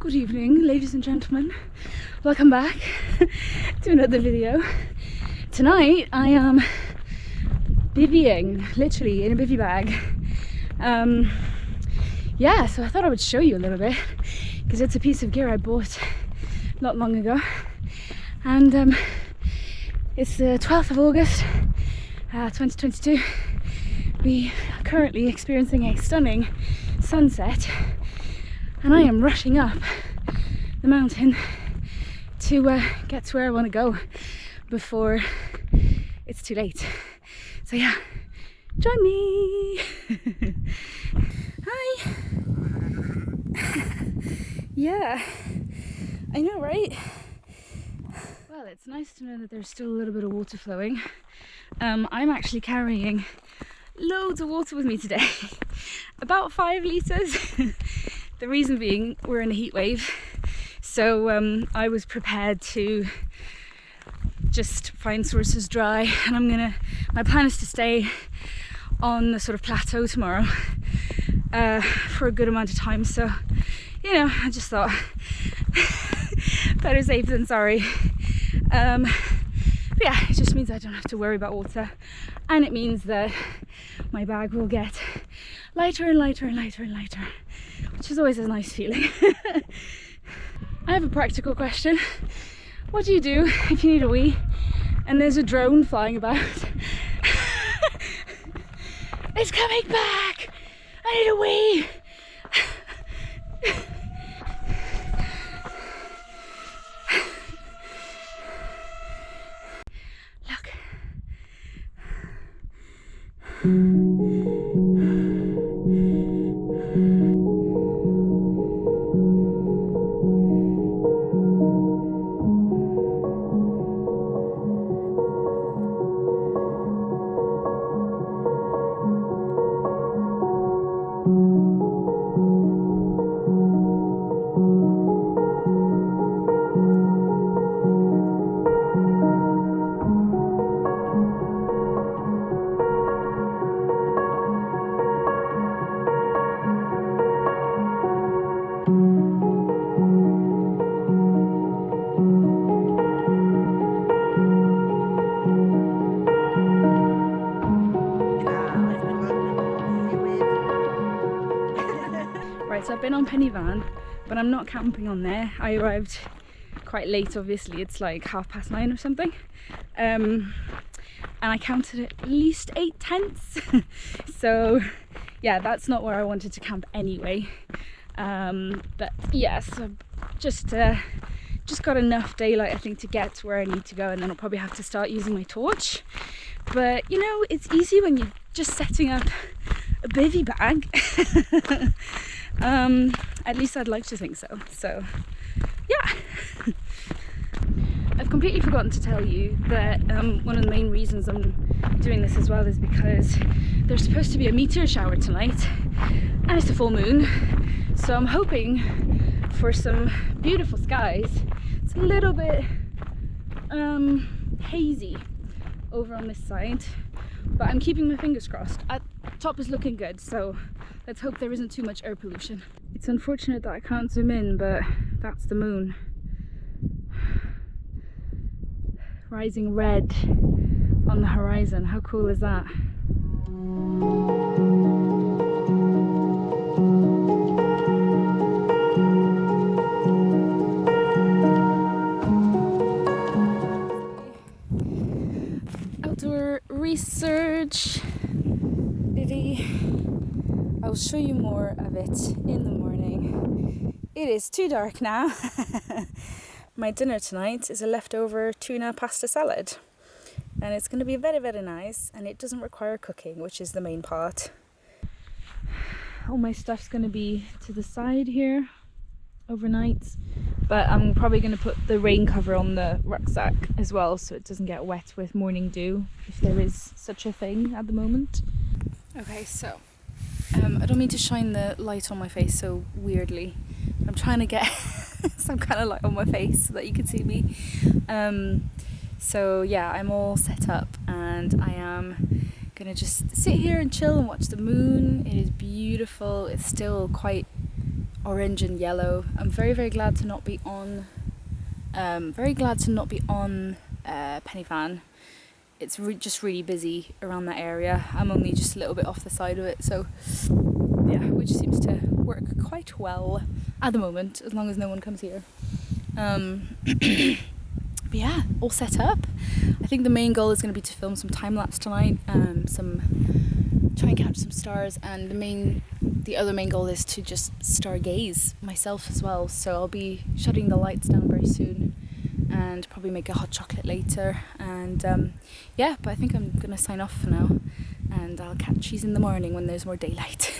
Good evening, ladies and gentlemen. Welcome back to another video. Tonight I am bivvying, literally in a bivvy bag. Yeah, so I thought I would show you a little bit because it's a piece of gear I bought not long ago, and it's the 12th of August 2022. We are currently experiencing a stunning sunset, and I am rushing up the mountain to get to where I want to go before it's too late. So yeah, join me. Hi. Yeah, I know, right? Well, it's nice to know that there's still a little bit of water flowing. I'm actually carrying loads of water with me today. About 5 litres. The reason being, we're in a heat wave, so I was prepared to just find sources dry, and my plan is to stay on the sort of plateau tomorrow for a good amount of time. So, you know, I just thought better safe than sorry. But yeah, it just means I don't have to worry about water, and it means that my bag will get lighter and lighter and lighter and lighter, which is always a nice feeling. I have a practical question. What do you do if you need a wee and there's a drone flying about? It's coming back! I need a wee! Look. Right, so I've been on Penny Van, but I'm not camping on there. I arrived quite late, obviously. It's like 9:30 or something. And I counted at least 8 tents. So yeah, that's not where I wanted to camp anyway. But yeah, so just got enough daylight, I think, to get to where I need to go, and then I'll probably have to start using my torch. But you know, it's easy when you're just setting up a bivvy bag. At least I'd like to think so. So yeah. I've completely forgotten to tell you that one of the main reasons I'm doing this as well is because there's supposed to be a meteor shower tonight, and it's a full moon, so I'm hoping for some beautiful skies. It's a little bit hazy over on this side, but I'm keeping my fingers crossed. Top is looking good, so let's hope there isn't too much air pollution. It's unfortunate that I can't zoom in, but that's the moon. Rising red on the horizon. How cool is that? Outdoor Research Bivy. I'll show you more of it in the morning. It is too dark now. My dinner tonight is a leftover tuna pasta salad, and it's going to be very, very nice, and it doesn't require cooking, which is the main part. All my stuff's going to be to the side here overnight, but I'm probably going to put the rain cover on the rucksack as well, so it doesn't get wet with morning dew, if there is such a thing at the moment. Okay, so I don't mean to shine the light on my face so weirdly. I'm trying to get some kind of light on my face so that you can see me. So yeah, I'm all set up, and I am gonna just sit here and chill and watch the moon. It is beautiful. It's still quite orange and yellow. I'm very, very glad to not be on Penny Fan. It's just really busy around that area. I'm only just a little bit off the side of it, so yeah, which seems to work quite well at the moment, as long as no one comes here. But yeah, all set up. I think the main goal is going to be to film some time lapse tonight, try and catch some stars, and the other main goal is to just stargaze myself as well. So I'll be shutting the lights down very soon, and probably make a hot chocolate later. And yeah, but I think I'm gonna sign off for now, and I'll catch you in the morning when there's more daylight.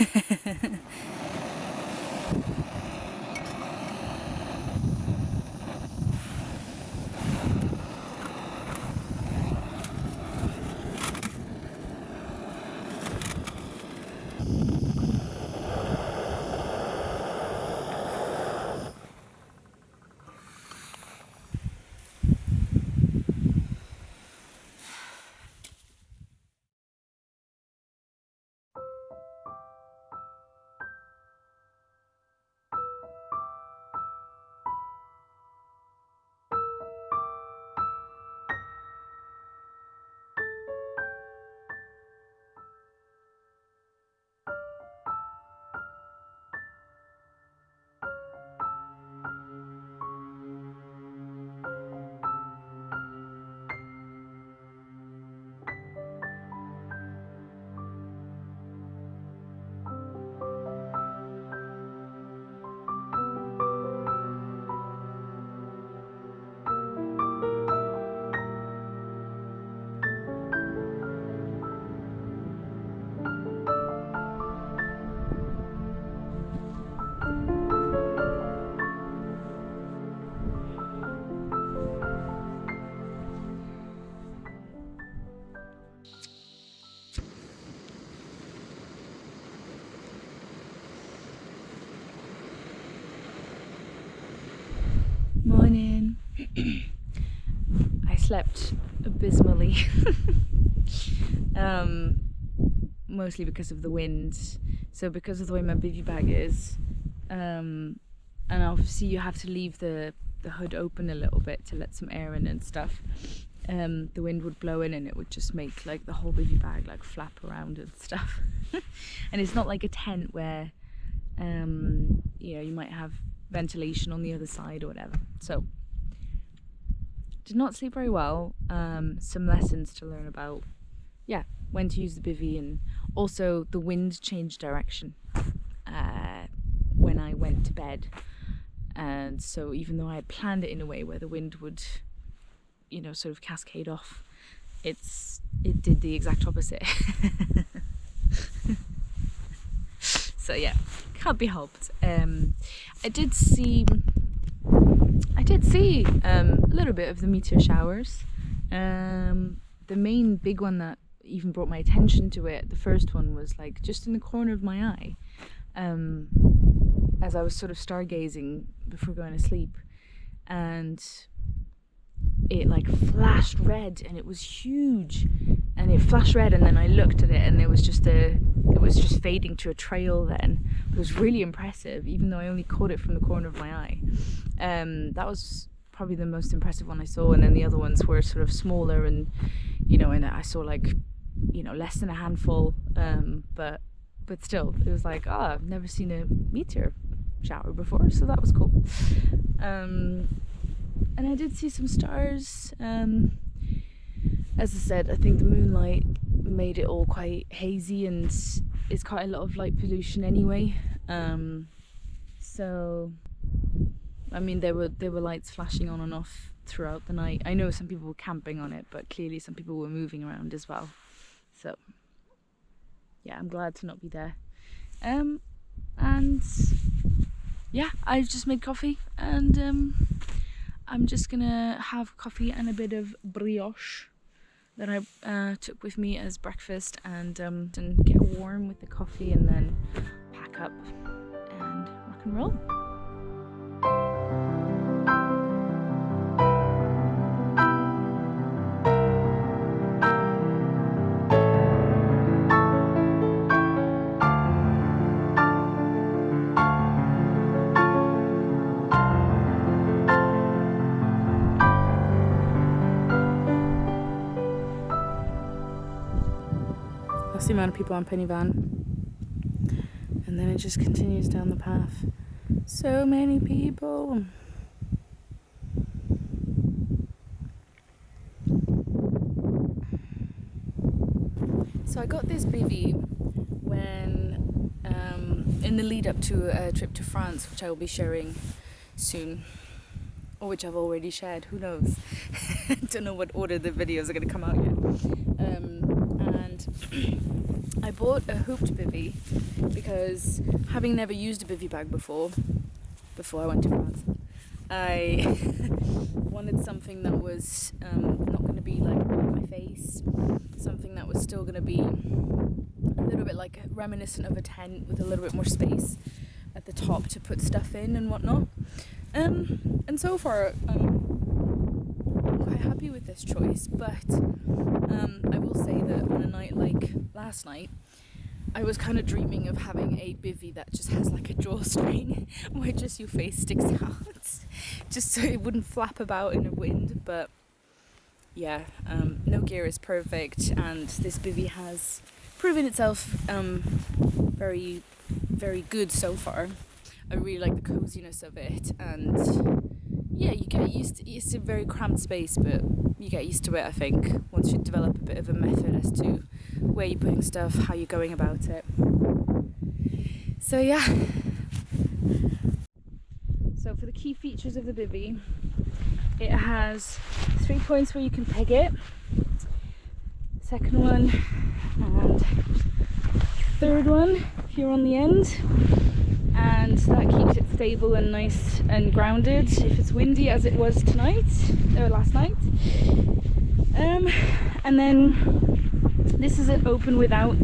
Morning. I slept abysmally. Mostly because of the wind. So because of the way my bivvy bag is, and obviously you have to leave the hood open a little bit to let some air in and stuff. The wind would blow in and it would just make like the whole bivvy bag like flap around and stuff. And it's not like a tent where you know, you might have ventilation on the other side or whatever. So did not sleep very well. Some lessons to learn about, yeah, when to use the bivvy, and also the wind changed direction when I went to bed. And so even though I had planned it in a way where the wind would, you know, sort of cascade off, it did the exact opposite. So yeah, can't be helped. I did see a little bit of the meteor showers. The main big one that even brought my attention to it, the first one, was like just in the corner of my eye, as I was sort of stargazing before going to sleep, and it like flashed red, and it was huge, and it flashed red, and then I looked at it and it was just fading to a trail then. It was really impressive, even though I only caught it from the corner of my eye. That was probably the most impressive one I saw, and then the other ones were sort of smaller, and you know, and I saw like, you know, less than a handful, but still it was like, oh, I've never seen a meteor shower before, so that was cool. And I did see some stars. As I said, I think the moonlight made it all quite hazy, and it's quite a lot of light pollution anyway. So I mean, there were lights flashing on and off throughout the night. I know some people were camping on it, but clearly some people were moving around as well. So yeah, I'm glad to not be there. And yeah, I've just made coffee, and I'm just gonna have coffee and a bit of brioche that I took with me as breakfast, and get warm with the coffee, and then pack up and rock and roll. the amount of people on Penny Van. And then it just continues down the path. So many people. So I got this bivvy when in the lead up to a trip to France, which I will be sharing soon, or which I've already shared, who knows. Don't know what order the videos are going to come out yet. And I bought a hooped bivvy because, having never used a bivvy bag before I went to France, I wanted something that was not going to be like on my face, something that was still going to be a little bit like reminiscent of a tent with a little bit more space at the top to put stuff in and whatnot. And so far I'm quite happy with this choice, but I will say that on a night like last night, I was kind of dreaming of having a bivvy that just has like a drawstring where just your face sticks out, just so it wouldn't flap about in the wind. But yeah, no gear is perfect, and this bivvy has proven itself very, very good so far. I really like the coziness of it, and yeah, you get used to it's a very cramped space, but you get used to it, I think, once you develop a bit of a method as to where you're putting stuff, how you're going about it. So yeah. So for the key features of the bivvy, it has 3 points where you can peg it, second one and third one here on the end, and that keeps it stable and nice and grounded if it's windy, as it was last night. And then this is it open without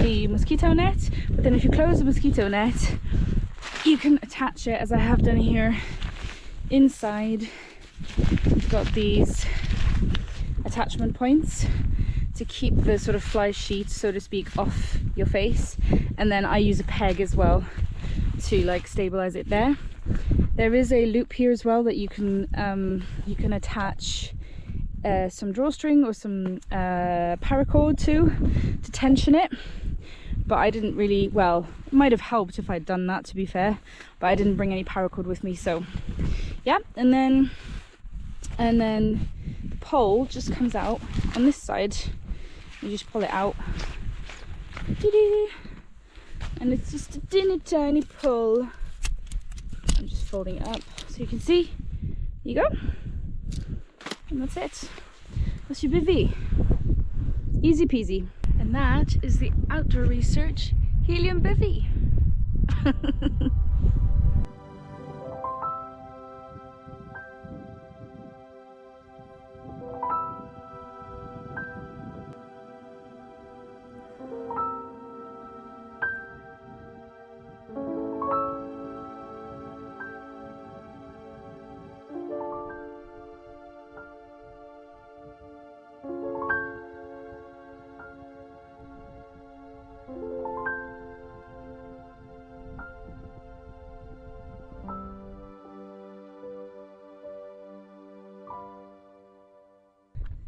the mosquito net, but then if you close the mosquito net, you can attach it, as I have done here. Inside you've got these attachment points to keep the sort of fly sheet, so to speak, off your face, and then I use a peg as well to like stabilize it there. There is a loop here as well that you can attach some drawstring or some paracord to tension it, but I didn't really, well, it might have helped if I'd done that, to be fair, but I didn't bring any paracord with me. So yeah, and then the pole just comes out on this side. You just pull it out, and it's just a tiny pull. I'm just folding it up so you can see. There you go, and that's it. That's your bivvy. Easy peasy. And that is the Outdoor Research Helium Bivy.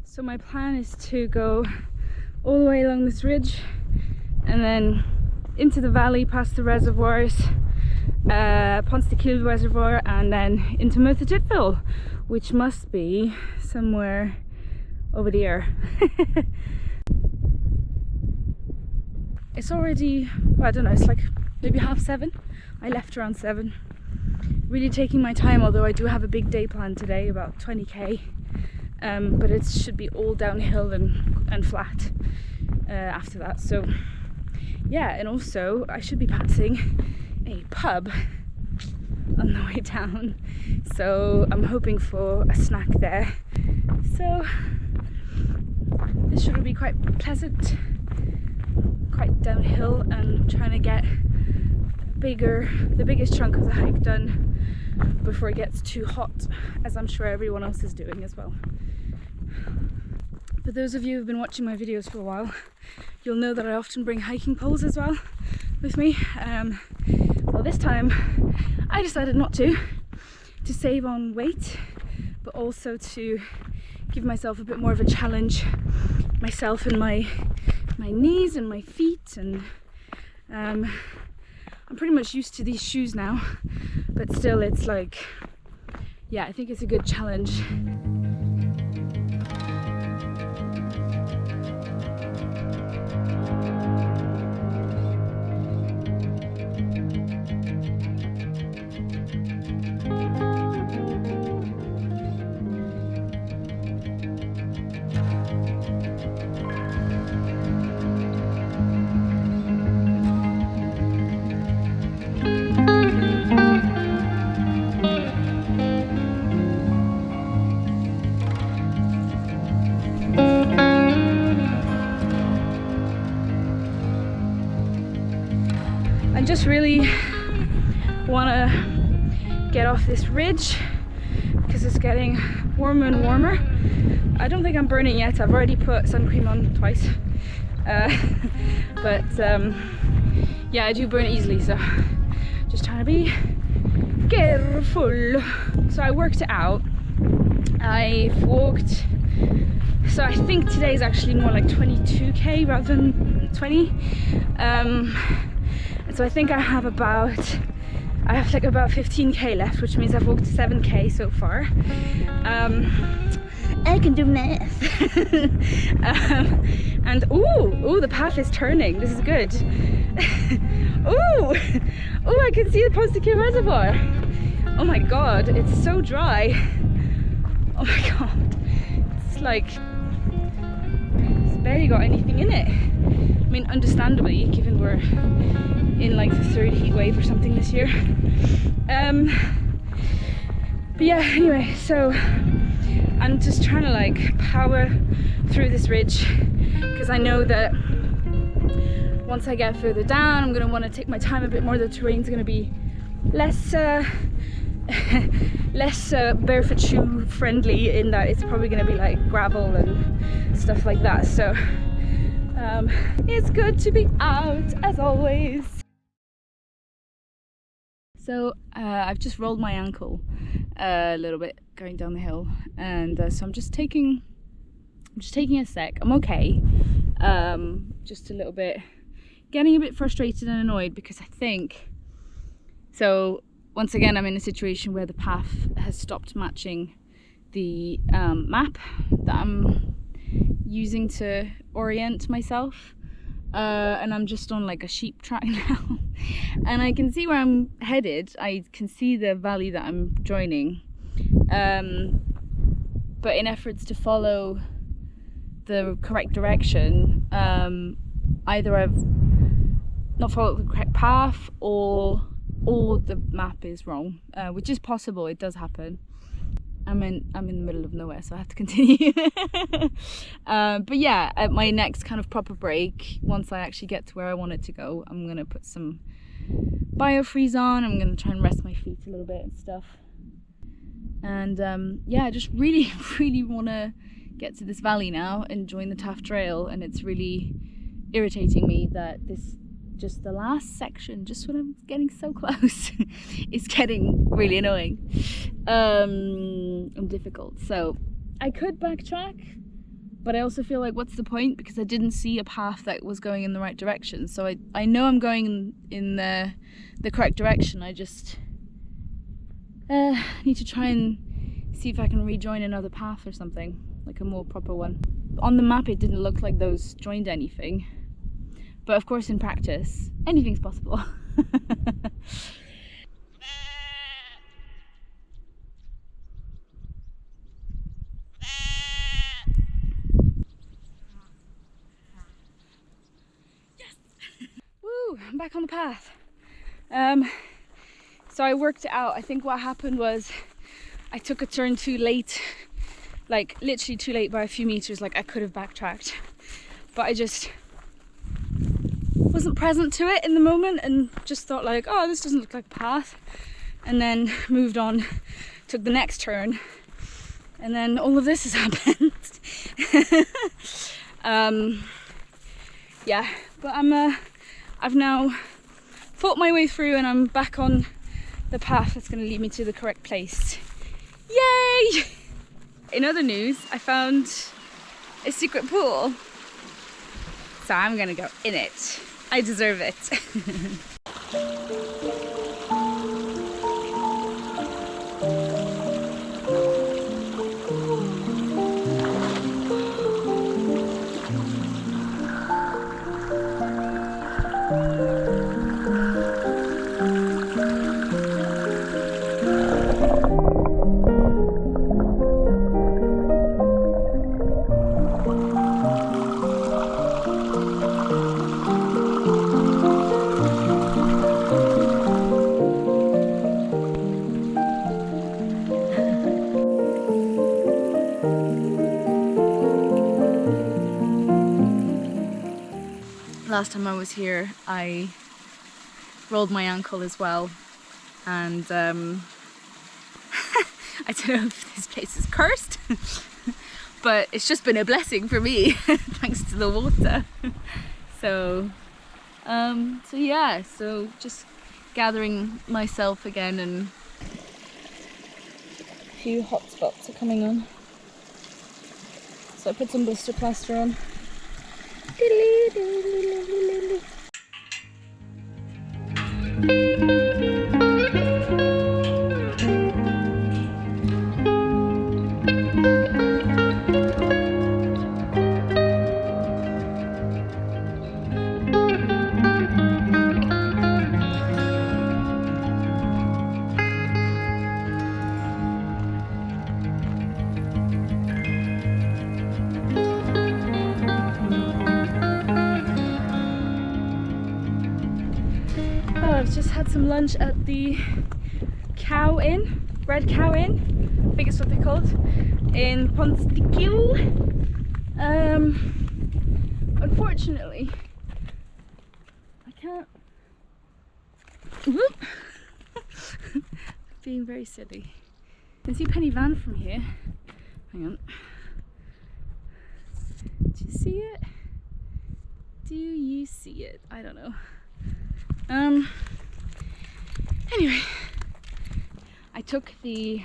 So my plan is to go all the way along this ridge and then into the valley, past the reservoirs, Pont-de-Kiel reservoir, and then into Merthyr, which must be somewhere over there. It's already, well, I don't know, it's like maybe 7:30. I left around 7. Really taking my time, although I do have a big day planned today, about 20k. But it should be all downhill and flat after that. So yeah, and also I should be passing a pub on the way down, so I'm hoping for a snack there. So this should be quite pleasant, quite downhill, and trying to get the biggest chunk of the hike done before it gets too hot, as I'm sure everyone else is doing as well. For those of you who've been watching my videos for a while, you'll know that I often bring hiking poles as well with me. Well, this time I decided not to save on weight, but also to give myself a bit more of a challenge, myself and my my knees and my feet, and I'm pretty much used to these shoes now, but still it's like, yeah, I think it's a good challenge. I just really want to get off this ridge because it's getting warmer and warmer. I don't think I'm burning yet. I've already put sun cream on twice, but yeah, I do burn easily, so just trying to be careful. So I worked it out. I've walked, so I think today is actually more like 22k rather than 20. So I think I have like about 15k left, which means I've walked 7k so far. I can do math. And ooh, the path is turning. This is good. Ooh, I can see the Posticure Reservoir. Oh my god, it's so dry. Oh my god, it's like, it's barely got anything in it. I mean, understandably, given we're in like the third heat wave or something this year. But yeah, anyway, so I'm just trying to like power through this ridge because I know that once I get further down, I'm going to want to take my time a bit more. The terrain's going to be less barefoot shoe friendly, in that it's probably going to be like gravel and stuff like that. So it's good to be out as always. So I've just rolled my ankle a little bit going down the hill, and so I'm just taking a sec. I'm okay, just a little bit, getting a bit frustrated and annoyed because I think, so once again I'm in a situation where the path has stopped matching the map that I'm using to orient myself, and I'm just on like a sheep track now. And I can see where I'm headed. I can see the valley that I'm joining, but in efforts to follow the correct direction, either I've not followed the correct path or the map is wrong, which is possible. It does happen. I'm in the middle of nowhere, so I have to continue. But yeah, at my next kind of proper break, once I actually get to where I want it to go, I'm gonna put some biofreeze on. I'm gonna try and rest my feet a little bit and stuff. And yeah, I just really want to get to this valley now and join the Taft Trail, and it's really irritating me that just the last section, just when I'm getting so close, is getting really annoying and difficult. So I could backtrack, but I also feel like, what's the point, because I didn't see a path that was going in the right direction. So I know I'm going in the correct direction. I just need to try and see if I can rejoin another path or something, like a more proper one. On the map it didn't look like those joined anything, but of course in practice anything's possible. Yes! Woo! I'm back on the path. So I worked it out. I think what happened was I took a turn too late, like literally too late by a few meters. Like I could have backtracked, but I just wasn't present to it in the moment and just thought like, oh, this doesn't look like a path, and then moved on, took the next turn, and then all of this has happened. Yeah, but I've now fought my way through and I'm back on the path that's going to lead me to the correct place. Yay! In other news, I found a secret pool. So I'm gonna go in it. I deserve it. Last time I was here, I rolled my ankle as well, and I don't know if this place is cursed, but it's just been a blessing for me thanks to the water. So yeah, so just gathering myself again, and a few hot spots are coming on. So I put some blister plaster on. I've just had some lunch at the Cow Inn, Red Cow Inn, I think it's what they're called, in Pontycule. Unfortunately, I can't. Whoop. Being very silly. You can see Penny Van from here. Hang on. Do you see it? Do you see it? I don't know. Anyway, I took the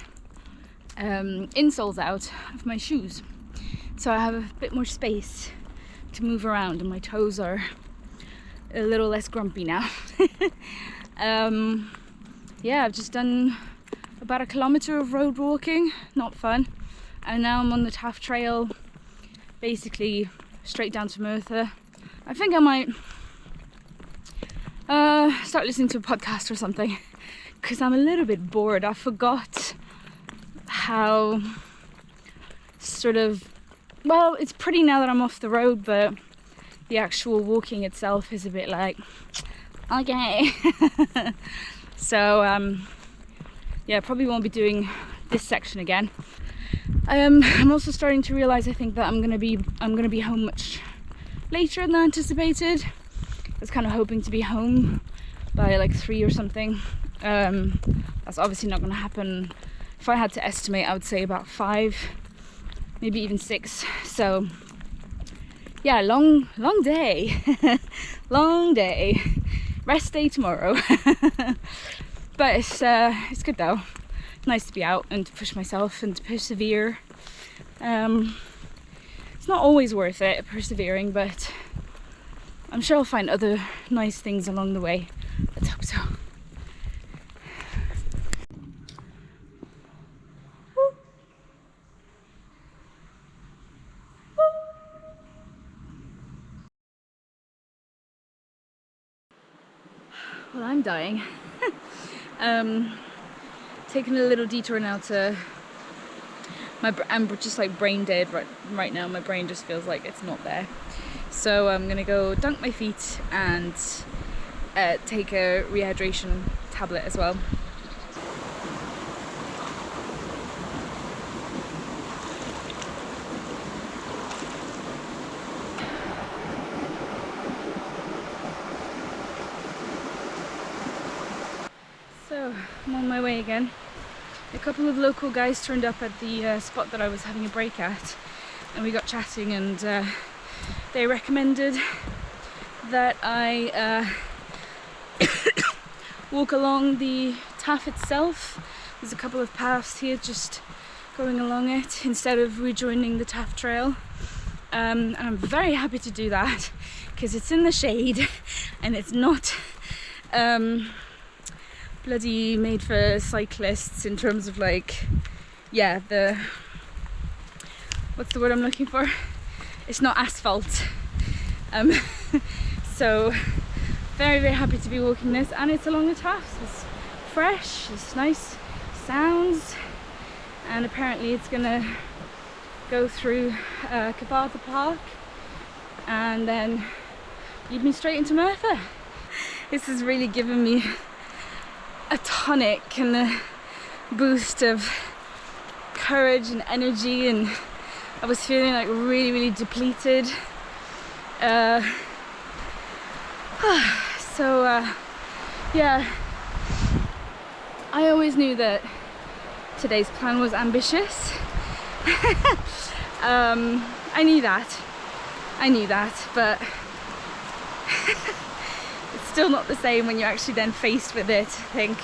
insoles out of my shoes, so I have a bit more space to move around, and my toes are a little less grumpy now. Yeah, I've just done about 1 kilometer of road walking, not fun, and now I'm on the Taff Trail, basically straight down to Merthyr. I think I might start listening to a podcast or something, because I'm a little bit bored. I forgot how sort of, well, it's pretty now that I'm off the road, but the actual walking itself is a bit like, okay. So yeah, probably won't be doing this section again. I'm also starting to realize, I think, that I'm gonna be home much later than anticipated. I was kind of hoping to be home by like 3 or something. That's obviously not going to happen. If I had to estimate, I would say about 5, maybe even 6. So yeah, long day. Long day. Rest day tomorrow. But it's good though. Nice to be out and to push myself and to persevere. It's not always worth it, persevering, but I'm sure I'll find other nice things along the way. Let's hope so. Well, I'm dying. Taking a little detour now to I'm just like brain dead right now. My brain just feels like it's not there. So I'm gonna go dunk my feet and take a rehydration tablet as well. So I'm on my way again. A couple of local guys turned up at the spot that I was having a break at, and we got chatting, and they recommended that I walk along the Taff itself. There's a couple of paths here just going along it instead of rejoining the Taff Trail. and I'm very happy to do that because it's in the shade and it's not bloody made for cyclists in terms of like, yeah, the, what's the word I'm looking for? It's not asphalt. So very, very happy to be walking this, and it's along the Tafts. It's fresh, it's nice sounds, and apparently it's gonna go through Cavartha Park and then lead me straight into Merthyr. This has really given me a tonic and a boost of courage and energy, and I was feeling like really, really depleted. Yeah, I always knew that today's plan was ambitious. I knew that, but it's still not the same when you're actually then faced with it. I think,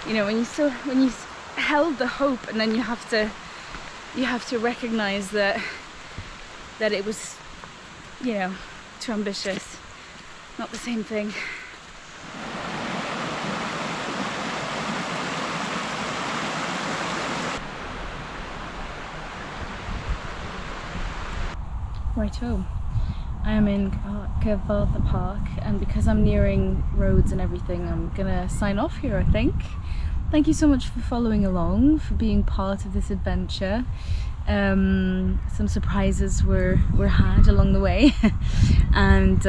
you know, when you held the hope, and then you have to recognize that it was, you know, too ambitious. Not the same thing. Righto, I am in Cavartha Park, and because I'm nearing roads and everything, I'm gonna sign off here, I think. Thank you so much for following along, for being part of this adventure. Some surprises were had along the way. And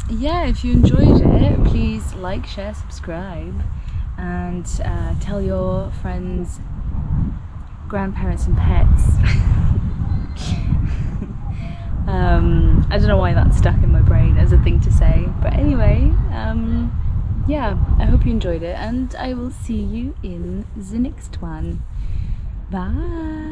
yeah, if you enjoyed it, please like, share, subscribe, and tell your friends, grandparents and pets. I don't know why that's stuck in my brain as a thing to say, but anyway, yeah, I hope you enjoyed it, and I will see you in the next one. Bye.